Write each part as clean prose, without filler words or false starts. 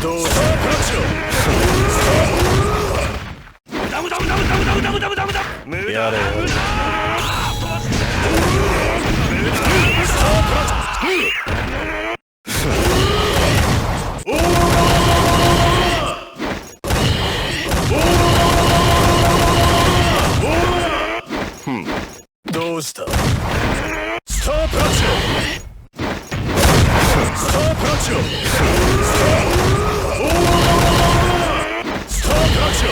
どうだ。やれよ。どうした。スタープラチオ。スタープラチオ。スタープラチオ。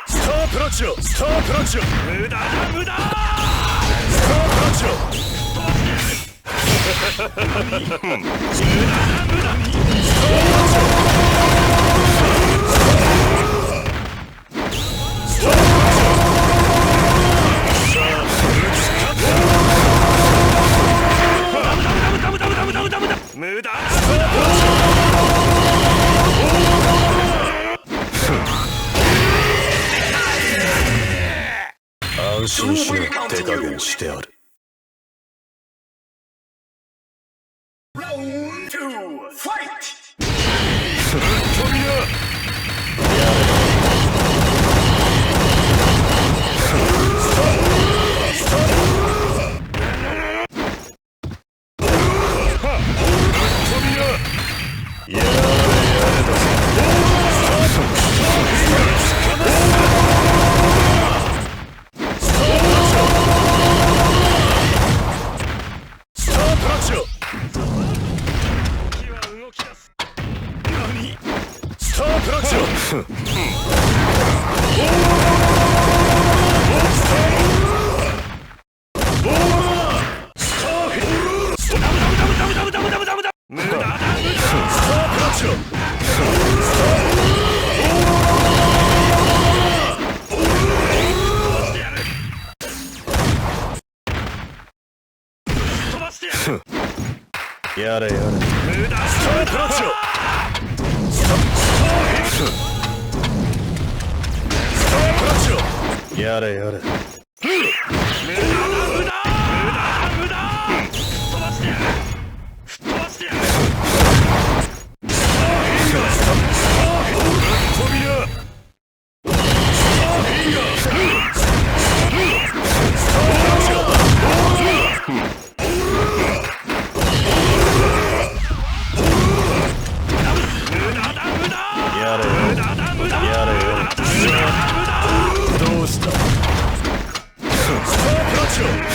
スタープラチオ。スタープラチオ。無駄だ無駄。スタープラチオ。無駄だ無駄。スタープラチオ。無駄だ安心しろ。手加減してある。やれやれ。無駄スタープラチオ。スタープラチオ。やれやれ。無駄だ無駄。無駄だ無駄。飛ばしてやる。吹っ飛ばしてやる。スターフィンガー。スターフィンガー。飛びな。スターフィンガー。スタープラチオ。やれよ。やれよ。どうした。スタープラチオ。